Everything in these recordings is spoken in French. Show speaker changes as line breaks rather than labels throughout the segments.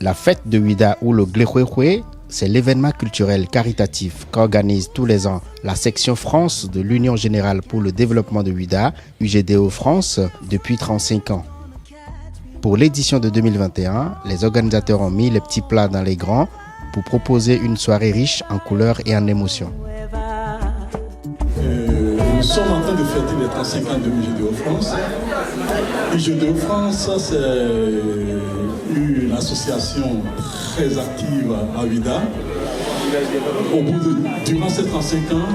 La fête de Ouida ou le Glehouéhoué, c'est l'événement culturel caritatif qu'organise tous les ans la section France de l'Union Générale pour le Développement de Ouida, UGDO France, depuis 35 ans. Pour l'édition de 2021, les organisateurs ont mis les petits plats dans les grands pour proposer une soirée riche en couleurs et en émotions.
Nous sommes en train de fêter les 35 ans de UGDO France. UGDO France, c'est une association très active à Ouida. Durant ces 35 ans,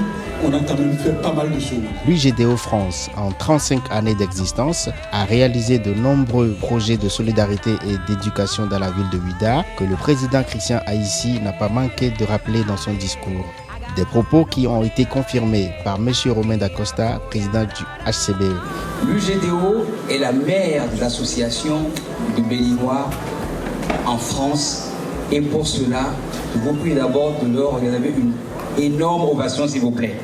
on a quand même fait pas mal de choses.
L'UGDO France, en 35 années d'existence, a réalisé de nombreux projets de solidarité et d'éducation dans la ville de Ouida que le président Christian Haïssi n'a pas manqué de rappeler dans son discours. Des propos qui ont été confirmés par M. Romain Dacosta, président du HCBE.
L'UGDO est la mère des associations de Béninois en France et pour cela, je vous prie d'abord de leur organiser une énorme ovation s'il vous plaît.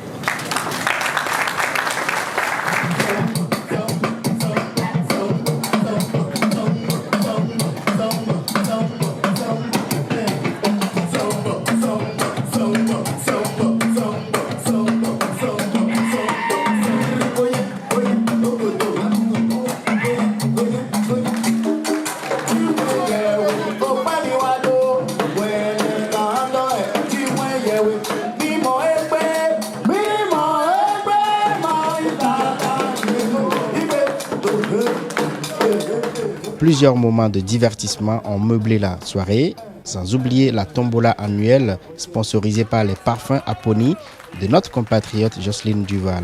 Plusieurs moments de divertissement ont meublé la soirée, sans oublier la tombola annuelle sponsorisée par les parfums Aponi de notre compatriote Jocelyne Duval.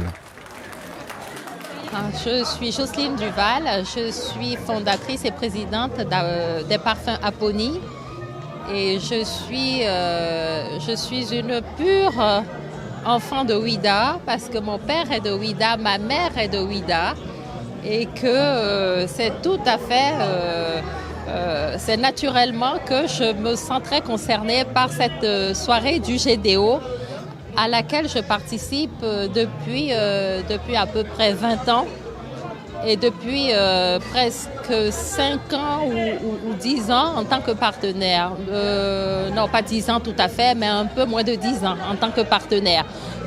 Je suis Jocelyne Duval, je suis fondatrice et présidente des parfums Aponi et je suis une pure enfant de Ouida parce que mon père est de Ouida, ma mère est de Ouida. Et que c'est tout à fait, c'est naturellement que je me sens très concernée par cette soirée du GDO à laquelle je participe depuis à peu près 20 ans et depuis presque 5 ans ou 10 ans en tant que partenaire. Non, pas 10 ans tout à fait, mais un peu moins de 10 ans en tant que partenaire.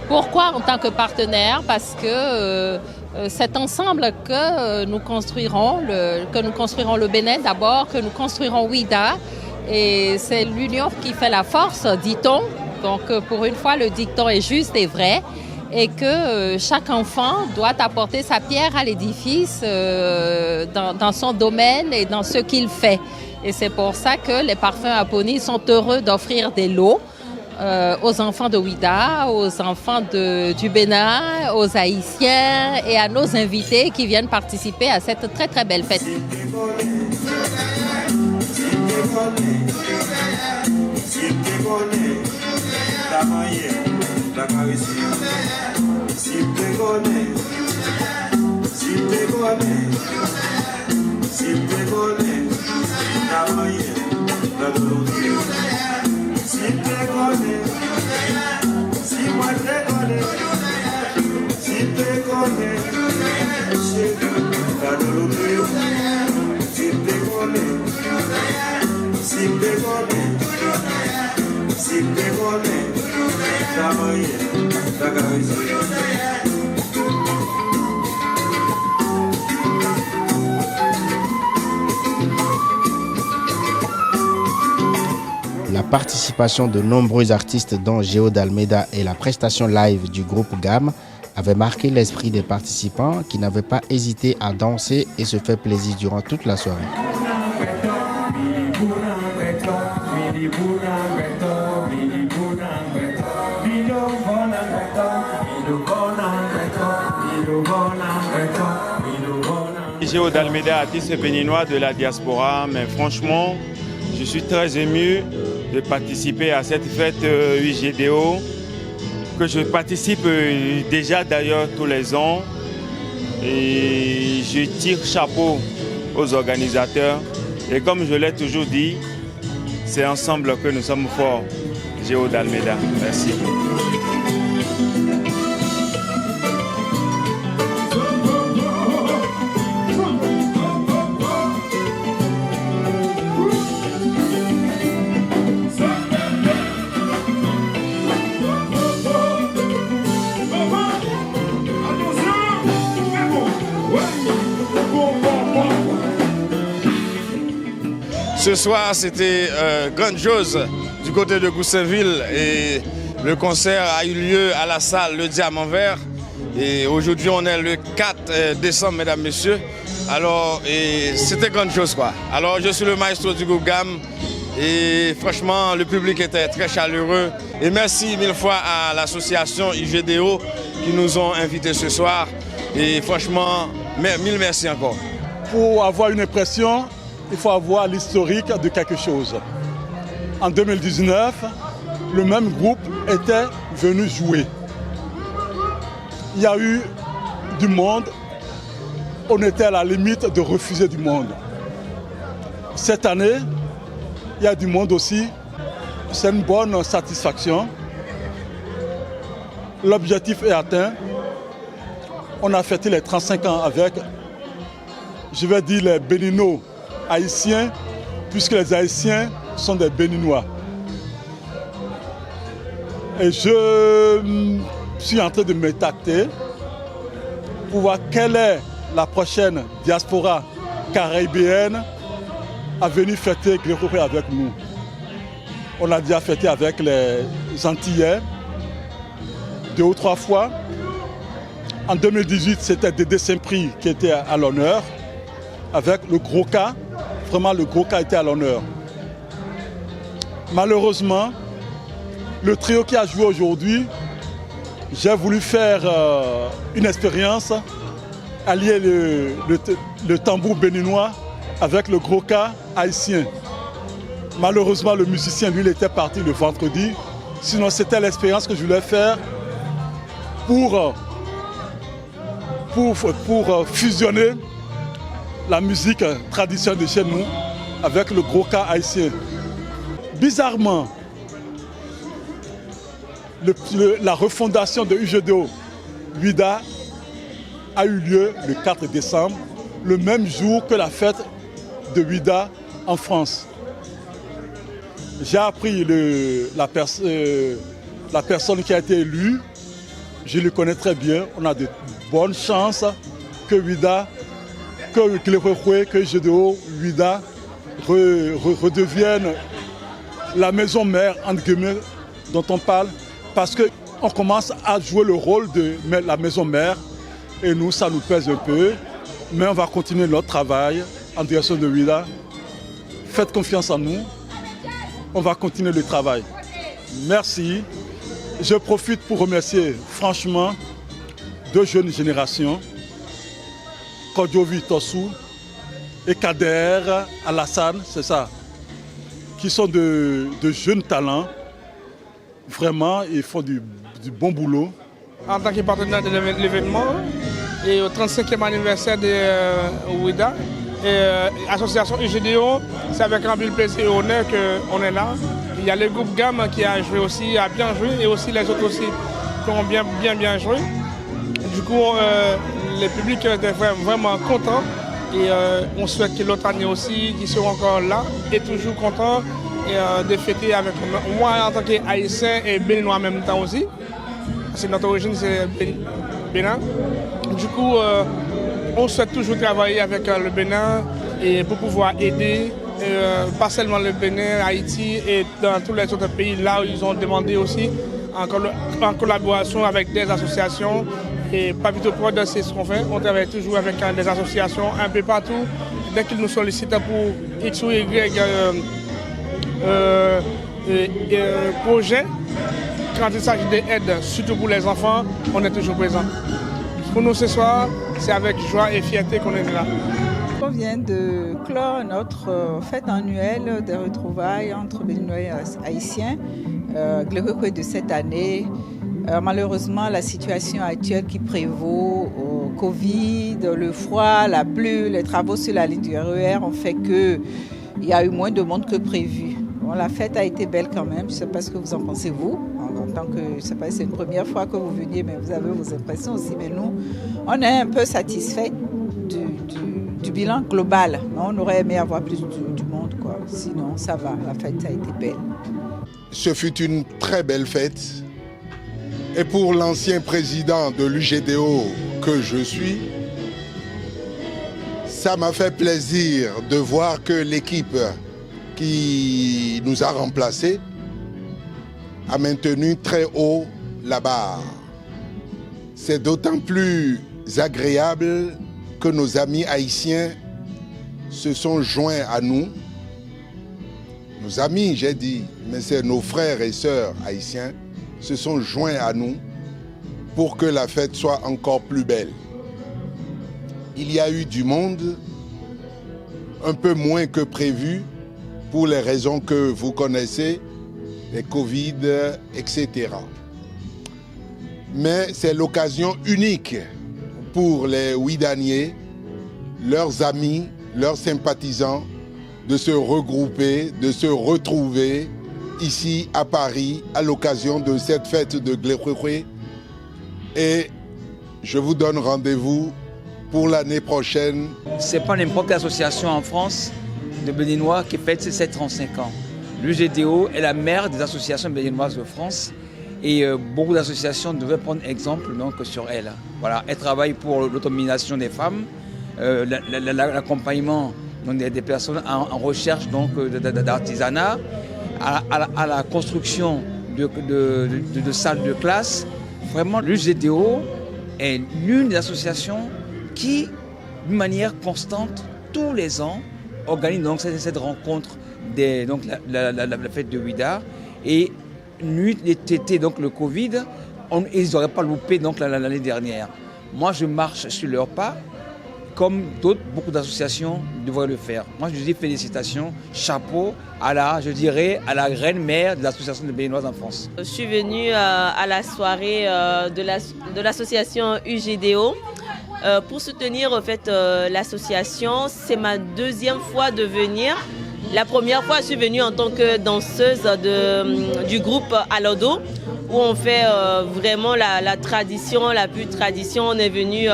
Pourquoi en tant que partenaire? Parce que c'est ensemble que nous construirons le Bénin d'abord, que nous construirons Ouida. Et c'est l'union qui fait la force, dit-on. Donc pour une fois, le dicton est juste et vrai. Et que chaque enfant doit apporter sa pierre à l'édifice dans son domaine et dans ce qu'il fait. Et c'est pour ça que les parfums Aponi sont heureux d'offrir des lots aux enfants de Ouida, aux enfants du Bénin, aux Haïtiens et à nos invités qui viennent participer à cette très très belle fête.
La participation de nombreux artistes dont Géo d'Almeida et la prestation live du groupe GAM avait marqué l'esprit des participants qui n'avaient pas hésité à danser et se faire plaisir durant toute la soirée.
Géo d'Almeida, artiste béninois de la diaspora, mais franchement, je suis très ému de participer à cette fête UGDO, que je participe déjà d'ailleurs tous les ans. Et je tire chapeau aux organisateurs. Et comme je l'ai toujours dit, c'est ensemble que nous sommes forts. Géo d'Almeida, merci.
Ce soir, c'était grandiose du côté de Goussainville et le concert a eu lieu à la salle Le Diamant Vert. Et aujourd'hui, on est le 4 décembre, mesdames, messieurs. Alors, c'était grandiose, quoi. Alors, je suis le maestro du groupe GAM et franchement, le public était très chaleureux. Et merci mille fois à l'association UGDO qui nous ont invités ce soir. Et franchement, mille merci encore.
Pour avoir une impression, il faut avoir l'historique de quelque chose. En 2019, le même groupe était venu jouer. Il y a eu du monde, on était à la limite de refuser du monde. Cette année, il y a du monde aussi, c'est une bonne satisfaction. L'objectif est atteint. On a fêté les 35 ans avec, je vais dire, les Béninois haïtiens, puisque les Haïtiens sont des Béninois. Et je suis en train de me tâter pour voir quelle est la prochaine diaspora caribéenne à venir fêter Grégory avec nous. On a déjà fêté avec les Antillais 2 ou 3 fois. En 2018, c'était Dédé Saint-Prix qui était à l'honneur, avec le gros cas. Vraiment, le gros cas était à l'honneur. Malheureusement, le trio qui a joué aujourd'hui, j'ai voulu faire une expérience, allier le tambour béninois avec le gros cas haïtien. Malheureusement, le musicien, lui, il était parti le vendredi. Sinon, c'était l'expérience que je voulais faire pour fusionner la musique traditionnelle de chez nous avec le gros cas haïtien. Bizarrement, la refondation de UGDO Ouida a eu lieu le 4 décembre, le même jour que la fête de Ouida en France. J'ai appris la personne qui a été élue, je le connais très bien, on a de bonnes chances que Ouida, que UGDO Ouida redevienne la maison mère, entre guillemets, dont on parle, parce qu'on commence à jouer le rôle de la maison mère, et nous, ça nous pèse un peu, mais on va continuer notre travail en direction de Ouida. Faites confiance en nous, on va continuer le travail. Merci. Je profite pour remercier franchement 2 jeunes générations, Kodjovi Tossou et Kader Alassane, c'est ça, qui sont de jeunes talents. Vraiment, ils font du bon boulot.
En tant que partenaire de l'événement et au 35e anniversaire de Ouida, l'association UGDO, c'est avec un grand plaisir et honneur qu'on est là. Il y a le groupe GAM qui a joué aussi, a bien joué, et aussi les autres aussi qui ont bien joué. Du coup, le public était vraiment content et on souhaite que l'autre année aussi, qu'ils seront encore là et toujours contents de fêter avec moi en tant qu'Haïtien et Béninois en même temps aussi. C'est notre origine, c'est Bénin. Du coup, on souhaite toujours travailler avec le Bénin et pour pouvoir aider, pas seulement le Bénin, Haïti et dans tous les autres pays là où ils ont demandé aussi en collaboration avec des associations. Et Papito Prod, c'est ce qu'on fait. On travaille toujours avec des associations un peu partout. Dès qu'ils nous sollicitent pour X ou Y projet, quand il s'agit d'aide, surtout pour les enfants, on est toujours présent. Pour nous ce soir, c'est avec joie et fierté qu'on est là.
On vient de clore notre fête annuelle des retrouvailles entre Béninois et Haïtiens, Glégory de cette année. Malheureusement, la situation actuelle qui prévaut au Covid, le froid, la pluie, les travaux sur la ligne du RER ont fait qu'il y a eu moins de monde que prévu. Bon, la fête a été belle quand même, je ne sais pas ce que vous en pensez vous. En tant que, je sais pas, c'est une première fois que vous veniez, mais vous avez vos impressions aussi. Mais nous, on est un peu satisfaits du bilan global. On aurait aimé avoir plus du monde, quoi. Sinon, ça va, la fête a été belle.
Ce fut une très belle fête. Et pour l'ancien président de l'UGDO que je suis, ça m'a fait plaisir de voir que l'équipe qui nous a remplacés a maintenu très haut la barre. C'est d'autant plus agréable que nos amis haïtiens se sont joints à nous. Nos amis, j'ai dit, mais c'est nos frères et sœurs haïtiens, se sont joints à nous pour que la fête soit encore plus belle. Il y a eu du monde, un peu moins que prévu, pour les raisons que vous connaissez, les Covid, etc. Mais c'est l'occasion unique pour les Ouidaniers, leurs amis, leurs sympathisants, de se regrouper, de se retrouver ici à Paris à l'occasion de cette fête de Glé-Khoué-Khoué. Et je vous donne rendez-vous pour l'année prochaine.
Ce n'est pas n'importe quelle association en France de Béninois qui fête ses 35 ans. L'UGDO est la mère des associations béninoises de France et beaucoup d'associations devraient prendre exemple donc, sur elle. Voilà, elle travaille pour l'autonomisation des femmes, l'accompagnement des personnes en recherche d'artisanat, à la construction de salles de classe. Vraiment, l'UGDO est l'une des associations qui, d'une manière constante, tous les ans, organise donc cette rencontre, donc la fête de Ouida. Et l'été, donc le Covid, ils n'auraient pas loupé donc l'année dernière. Moi, je marche sur leurs pas, comme beaucoup d'associations devraient le faire. Moi, je dis félicitations, chapeau à la reine mère de l'association de Béninoises en France.
Je suis venue à la soirée de l'association UGDO pour soutenir en fait, l'association. C'est ma deuxième fois de venir. La première fois, je suis venue en tant que danseuse du groupe Alodo, où on fait vraiment la tradition, la pure tradition. On est venu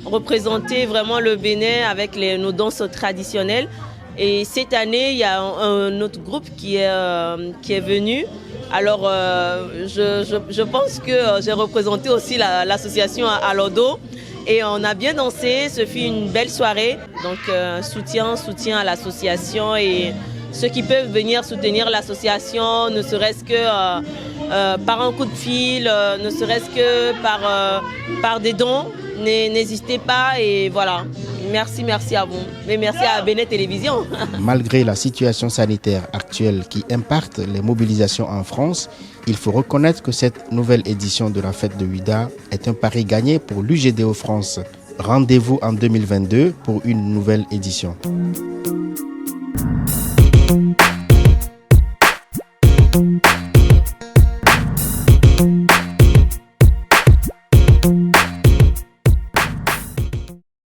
représenter vraiment le Bénin avec nos danses traditionnelles. Et cette année, il y a un autre groupe qui est venu. Alors, je pense que j'ai représenté aussi l'association Alodo. Et on a bien dansé, ce fut une belle soirée. Donc soutien à l'association et ceux qui peuvent venir soutenir l'association, ne serait-ce que par un coup de fil, ne serait-ce que par des dons, n'hésitez pas et voilà. Merci à vous. Mais merci à Bénin Télévision.
Malgré la situation sanitaire actuelle qui impacte les mobilisations en France, il faut reconnaître que cette nouvelle édition de la fête de Ouida est un pari gagné pour l'UGDO France. Rendez-vous en 2022 pour une nouvelle édition.